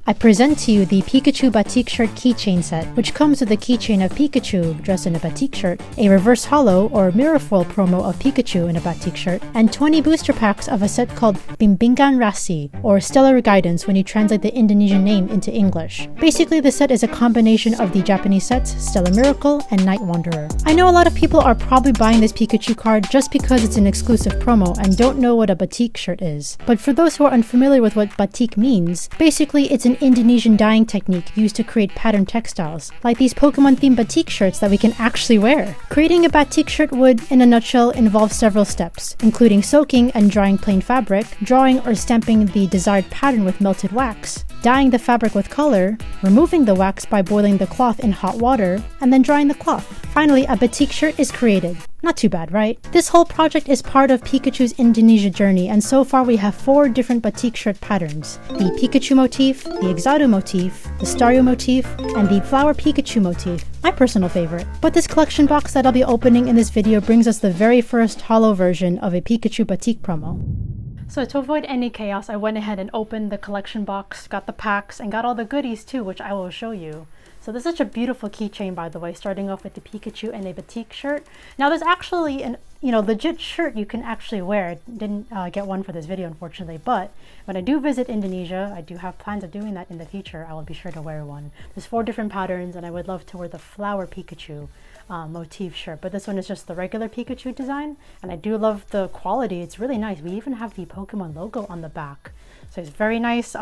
I present to you the Pikachu Batik shirt keychain set, which comes with a keychain of Pikachu dressed in a Batik shirt, a reverse holo or mirror foil promo of Pikachu in a Batik shirt, and 20 booster packs of a set called Bimbingan Rasi, or Stellar Guidance when you translate the Indonesian name into English. Basically, the set is a combination of the Japanese sets Stellar Miracle and Night Wanderer. I know a lot of people are probably buying this Pikachu card just because it's an exclusive promo and don't know what a Batik shirt is. But for those who are unfamiliar with what Batik means, basically it's an Indonesian dyeing technique used to create pattern textiles, like these Pokemon-themed Batik shirts that we can actually wear. Creating a Batik shirt would, in a nutshell, involve several steps, including soaking and drying plain fabric, drawing or stamping the desired pattern with melted wax, dyeing the fabric with color, removing the wax by boiling the cloth in hot water, and then drying the cloth. Finally, a Batik shirt is created. Not too bad, right? This whole project is part of Pikachu's Indonesia journey, and so far we have 4 different Batik shirt patterns. The Pikachu motif, the Exadu motif, the Staryu motif, and the Flower Pikachu motif, my personal favorite. But this collection box that I'll be opening in this video brings us the very first holo version of a Pikachu Batik promo. So to avoid any chaos, I went ahead and opened the collection box, got the packs, and got all the goodies too, which I will show you. So this is such a beautiful keychain, by the way, starting off with the Pikachu and a Batik shirt. Now there's actually an legit shirt you can actually wear. I didn't get one for this video, unfortunately, but when I do visit Indonesia, I do have plans of doing that in the future. I will be sure to wear one. There's 4 different patterns, and I would love to wear the Flower Pikachu motif shirt, but this one is just the regular Pikachu design, and I do love the quality. It's really nice. We even have the Pokemon logo on the back, so it's very nice.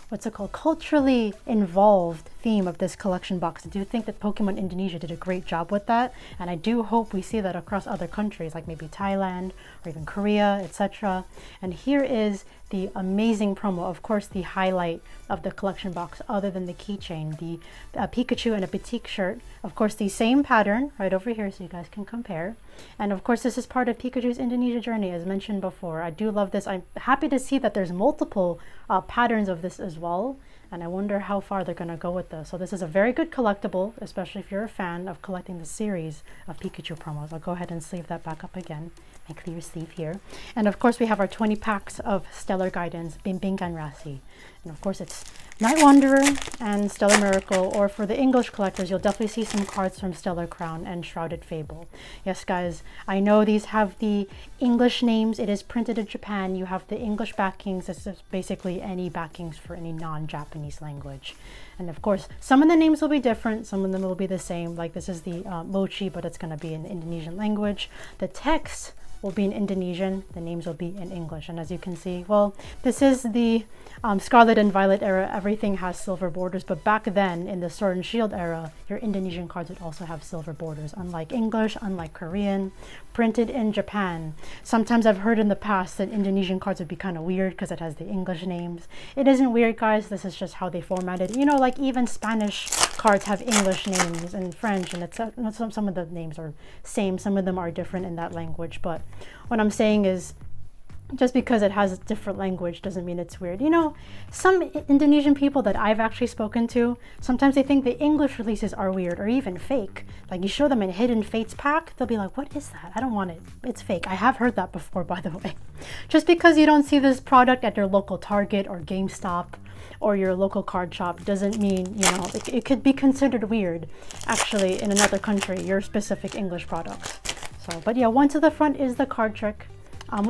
What's it called? Culturally involved theme of this collection box. I do think that Pokemon Indonesia did a great job with that, and I do hope we see that across other countries like maybe Thailand or even Korea, etc. And here is the amazing promo, of course the highlight of the collection box other than the keychain, the Pikachu and a Batik shirt. Of course the same pattern right over here so you guys can compare. And of course this is part of Pikachu's Indonesia journey, as mentioned before. I do love this. I'm happy to see that there's multiple patterns of this as well, and I wonder how far they're going to go with this. So this is a very good collectible, especially if you're a fan of collecting the series of Pikachu promos. I'll go ahead and sleeve that back up again and clear sleeve here. And of course we have our 20 packs of Stellar Guidance, Bimbingan Rasi. And of course it's Night Wanderer and Stellar Miracle, or for the English collectors, you'll definitely see some cards from Stellar Crown and Shrouded Fable. Yes guys, I know these have the English names. It is printed in Japan. You have the English backings. This is basically any backings for any non-Japanese language. And of course, some of the names will be different. Some of them will be the same. Like this is the Mochi, but it's going to be in the Indonesian language. The text will be in Indonesian, the names will be in English. And as you can see, well, this is the Scarlet and Violet era. Everything has silver borders, but back then in the Sword and Shield era, your Indonesian cards would also have silver borders, unlike English, unlike Korean, printed in Japan. Sometimes I've heard in the past that Indonesian cards would be kind of weird because it has the English names. It isn't weird, guys. This is just how they formatted. You know, like even Spanish cards have English names and French, and it's some of the names are same, some of them are different in that language. But what I'm saying is, just because it has a different language doesn't mean it's weird. You know, some Indonesian people that I've actually spoken to, sometimes they think the English releases are weird or even fake. Like you show them a Hidden Fates pack, they'll be like, what is that? I don't want it. It's fake. I have heard that before, by the way. Just because you don't see this product at your local Target or GameStop or your local card shop doesn't mean, you know, it could be considered weird actually in another country, your specific English products. So, but yeah, one to the front is the card trick.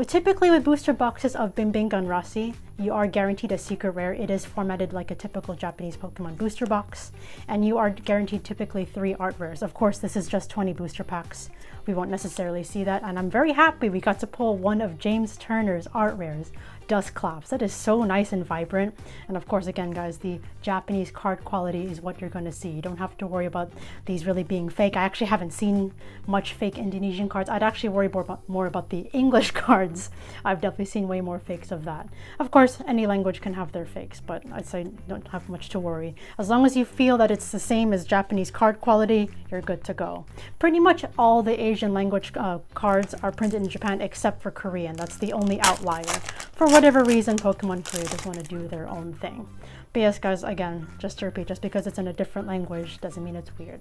Typically with booster boxes of Bimbingan Rasi, you are guaranteed a secret rare. It is formatted like a typical Japanese Pokemon booster box, and you are guaranteed typically 3 art rares. Of course, this is just 20 booster packs. We won't necessarily see that, and I'm very happy we got to pull one of James Turner's art rares, Dustclaps. That is so nice and vibrant. And of course, again, guys, the Japanese card quality is what you're going to see. You don't have to worry about these really being fake. I actually haven't seen much fake Indonesian cards. I'd actually worry more about the English cards. I've definitely seen way more fakes of that. Of course, any language can have their fakes, but I'd say don't have much to worry. As long as you feel that it's the same as Japanese card quality, you're good to go. Pretty much all the Asian language cards are printed in Japan except for Korean. That's the only outlier. For whatever reason, Pokemon Korea just want to do their own thing. But yes, guys, again, just to repeat, just because it's in a different language doesn't mean it's weird.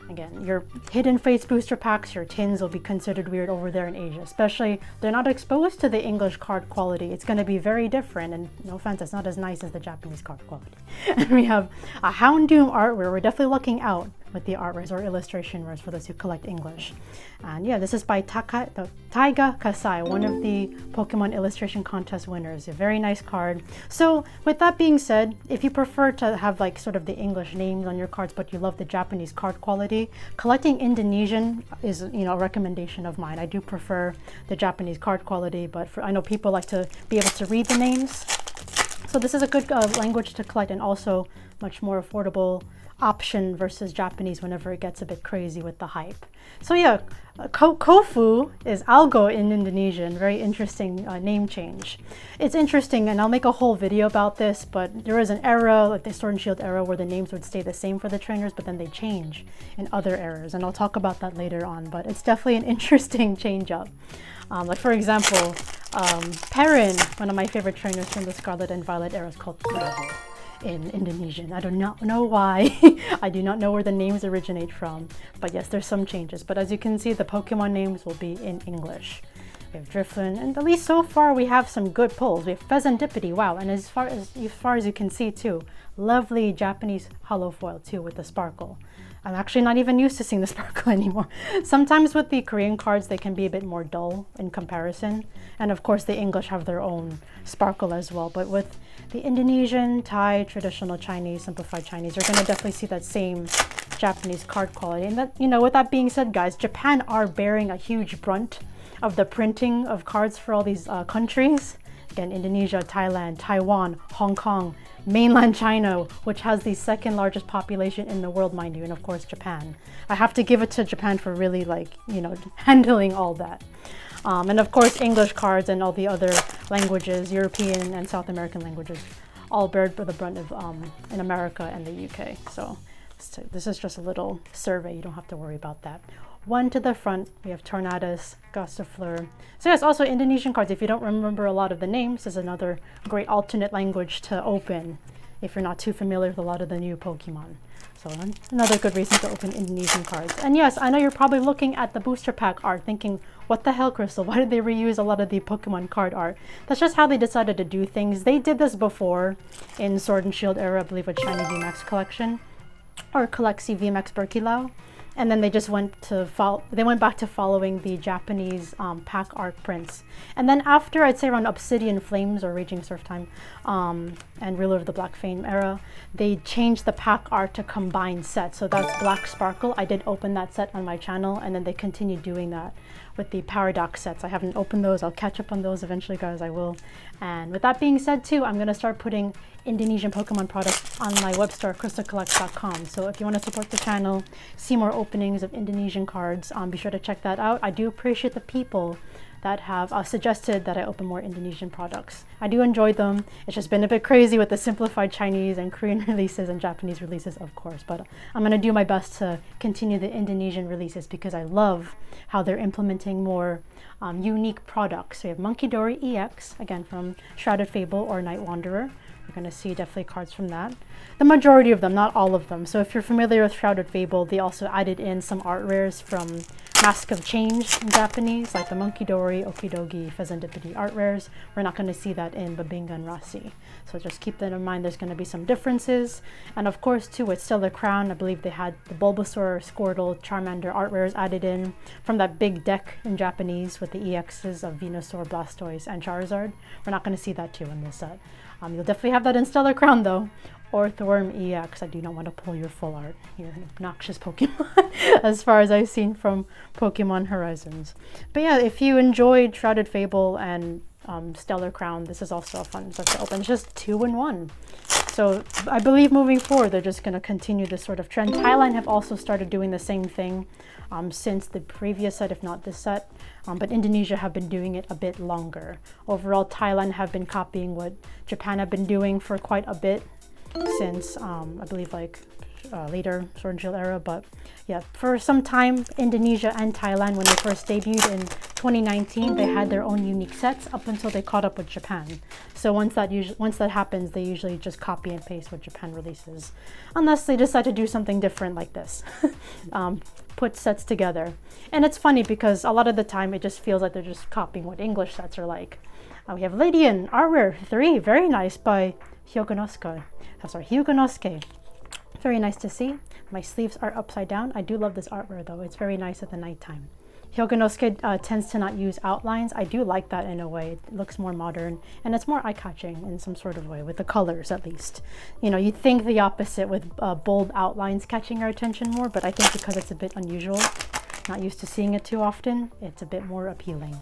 Again, your hidden face booster packs, your tins will be considered weird over there in Asia, especially they're not exposed to the English card quality. It's going to be very different, and no offense, it's not as nice as the Japanese card quality. And we have a Houndoom art where we're definitely looking out with the art rares or illustration rares for those who collect English. And yeah, this is by Taiga Kasai, one of the Pokemon illustration contest winners. A very nice card. So with that being said, if you prefer to have like sort of the English names on your cards, but you love the Japanese card quality, collecting Indonesian is, you know, a recommendation of mine. I do prefer the Japanese card quality, but I know people like to be able to read the names. So this is a good language to collect, and also much more affordable option versus Japanese whenever it gets a bit crazy with the hype. So yeah, Kofu is algo in Indonesian. Very interesting name change. It's interesting, and I'll make a whole video about this, but there was an era, like the Sword and Shield era, where the names would stay the same for the trainers, but then they change in other eras, and I'll talk about that later on, but it's definitely an interesting change up. Like for example, Perrin, one of my favorite trainers from the Scarlet and Violet era, is called Bravo in Indonesian. I do not know why. I do not know where the names originate from, but yes, there's some changes. But as you can see, the Pokemon names will be in English. We have Drifloon, and at least so far we have some good pulls. We have Pheasantipity, wow, and as far as you can see too, lovely Japanese hollow foil too with the sparkle. I'm actually not even used to seeing the sparkle anymore. Sometimes with the Korean cards, they can be a bit more dull in comparison. And of course, the English have their own sparkle as well. But with the Indonesian, Thai, traditional Chinese, simplified Chinese, you're going to definitely see that same Japanese card quality. And that, you know, with that being said, guys, Japan are bearing a huge brunt of the printing of cards for all these countries. Again, Indonesia, Thailand, Taiwan, Hong Kong, mainland China, which has the second largest population in the world, mind you, and of course Japan. I have to give it to Japan for really, like, you know, handling all that. And of course English cards and all the other languages, European and South American languages, all bear the brunt of in America and the UK. So this is just a little survey, you don't have to worry about that. One to the front, we have Tornadus, Gossifleur. So yes, also Indonesian cards. If you don't remember a lot of the names, this is another great alternate language to open if you're not too familiar with a lot of the new Pokemon. So another good reason to open Indonesian cards. And yes, I know you're probably looking at the booster pack art thinking, what the hell, Crystal? Why did they reuse a lot of the Pokemon card art? That's just how they decided to do things. They did this before in Sword and Shield era, I believe, with Shiny VMAX collection, or Kollectz VMAX Berkemeja. And then they just went back to following the Japanese pack art prints. And then after, I'd say around Obsidian Flames or Raging Surf Time and Ruler of the Black Flame era, they changed the pack art to combine sets. So that's Black Sparkle. I did open that set on my channel, and then they continued doing that with the Paradox sets. I haven't opened those. I'll catch up on those eventually, guys. I will. And with that being said too, I'm going to start putting Indonesian Pokemon products on my web store, KrystalKollectz.com. So if you want to support the channel, see more openings of Indonesian cards, be sure to check that out. I do appreciate the people that have suggested that I open more Indonesian products. I do enjoy them. It's just been a bit crazy with the simplified Chinese and Korean releases and Japanese releases, of course, but I'm going to do my best to continue the Indonesian releases because I love how they're implementing more unique products. So we have Monkey Dory EX, again from Shrouded Fable or Night Wanderer. You're going to see definitely cards from that. The majority of them, not all of them. So if you're familiar with Shrouded Fable, they also added in some art rares from Mask of Change in Japanese, like the Monkey Dory, Okidogi, Pheasantipity art rares. We're not going to see that in Bimbingan Rasi. So just keep that in mind. There's going to be some differences. And of course, too, with Stellar Crown, I believe they had the Bulbasaur, Squirtle, Charmander art rares added in from that big deck in Japanese with the EXs of Venusaur, Blastoise, and Charizard. We're not going to see that too in this set. You'll definitely have that in Stellar Crown though, or Thorm EX. I do not want to pull your full art. You're an obnoxious Pokemon as far as I've seen from Pokemon Horizons. But yeah, if you enjoyed Shrouded Fable and Stellar Crown, this is also a fun set to open. It's just 2-in-1. So I believe moving forward, they're just going to continue this sort of trend. Thailand have also started doing the same thing since the previous set, if not this set. But Indonesia have been doing it a bit longer. Overall, Thailand have been copying what Japan have been doing for quite a bit since, I believe, like later Sword and Shield era. But yeah, for some time, Indonesia and Thailand, when they first debuted in 2019, they had their own unique sets up until they caught up with Japan. So once that happens, they usually just copy and paste what Japan releases, unless they decide to do something different like this. Put sets together. And it's funny because a lot of the time it just feels like they're just copying what English sets are like. We have Lydian Artware 3, very nice, by Hyugonosuke. Very nice to see. My sleeves are upside down. I do love this artware though. It's very nice at the nighttime. Hyugonosuke tends to not use outlines. I do like that in a way. It looks more modern and it's more eye-catching in some sort of way, with the colors at least. You know, you'd think the opposite with bold outlines catching our attention more, but I think because it's a bit unusual, not used to seeing it too often, it's a bit more appealing.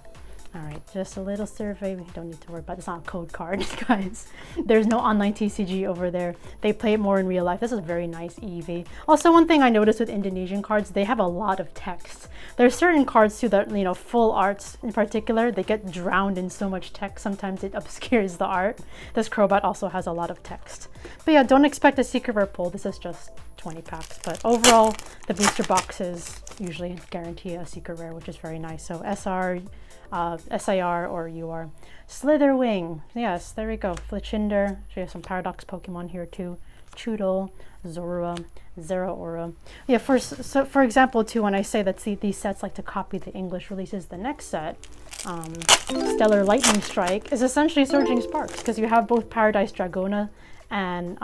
All right, just a little survey. We don't need to worry about it. It's not a code card, guys. There's no online TCG over there. They play it more in real life. This is very nice EV. Also, one thing I noticed with Indonesian cards, they have a lot of text. There's certain cards too that, you know, full arts in particular, they get drowned in so much text. Sometimes it obscures the art. This Crobat also has a lot of text. But yeah, don't expect a secret rare pull. This is just 20 packs. But overall, the booster boxes usually guarantee a secret rare, which is very nice. So SR, SIR or UR. Slitherwing, yes, there we go. Flichinder, we have some Paradox Pokemon here too. Choodle, Zorua, Zeraora. Yeah, for example too, when I say that these sets like to copy the English releases, the next set, Stellar Lightning Strike, is essentially Surging Sparks, because you have both Paradise Dragona and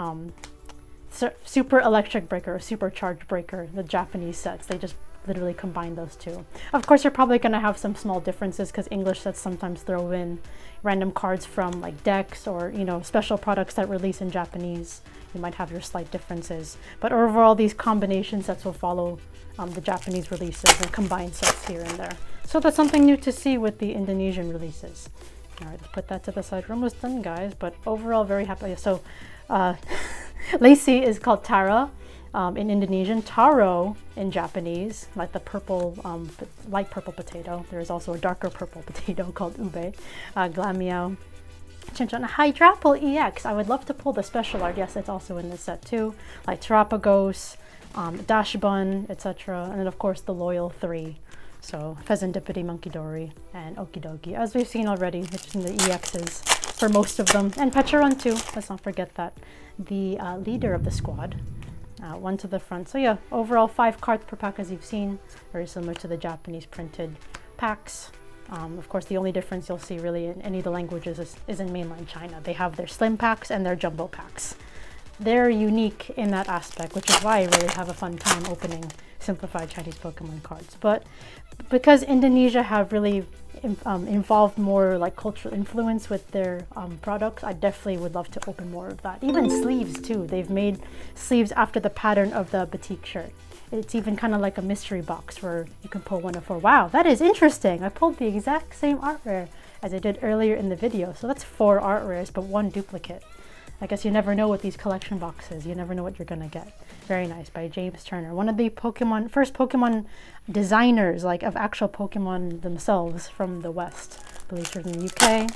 Super Electric Breaker or Supercharged Breaker, the Japanese sets. They just literally combine those two. Of course, you're probably going to have some small differences because English sets sometimes throw in random cards from like decks or, you know, special products that release in Japanese. You might have your slight differences, but overall these combination sets will follow the Japanese releases and combine sets here and there. So that's something new to see with the Indonesian releases. All right, let's put that to the side. We're almost done, guys, but overall very happy. So Lacy is called Tara in Indonesian, Taro in Japanese, like the purple, light purple potato. There's also a darker purple potato called ube. Glamiao, Chinchon, Hydrapple EX. I would love to pull the special art. Yes, it's also in this set too. Like Terapagos, Dashbun, etc. And then of course the Loyal 3. So Pheasantipity, Monkidori, and Okidoki, as we've seen already, which is in the EXs for most of them. And Pecharon too, let's not forget that. The leader of the squad. One to the front. So yeah, overall 5 cards per pack as you've seen, very similar to the Japanese printed packs. Of course, the only difference you'll see really in any of the languages is in mainland China. They have their slim packs and their jumbo packs. They're unique in that aspect, which is why I really have a fun time opening simplified Chinese Pokemon cards. But because Indonesia have really involved more like cultural influence with their products, I definitely would love to open more of that. Even sleeves too. They've made sleeves after the pattern of the Batik shirt. It's even kind of like a mystery box where you can pull one of 4. Wow, that is interesting. I pulled the exact same art rare as I did earlier in the video. So that's 4 art rares, but 1 duplicate. I guess you never know with these collection boxes. You never know what you're gonna get. Very nice, by James Turner. One of the first Pokemon designers, like of actual Pokemon themselves from the West. I believe from the UK.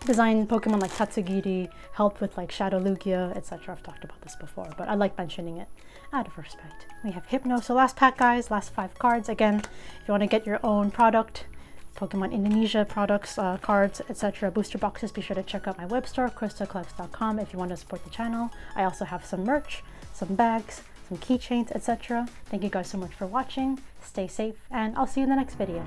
Designed Pokemon like Tatsugiri, helped with like Shadow Lugia, etc. I've talked about this before, but I like mentioning it out of respect. We have Hypno. So last pack, guys, last 5 cards. Again, if you want to get your own product, Pokemon Indonesia products, cards, etc. booster boxes, be sure to check out my web store, KrystalKollectz.com, if you want to support the channel. I also have some merch, some bags, some keychains, etc. Thank you guys so much for watching. Stay safe, and I'll see you in the next video.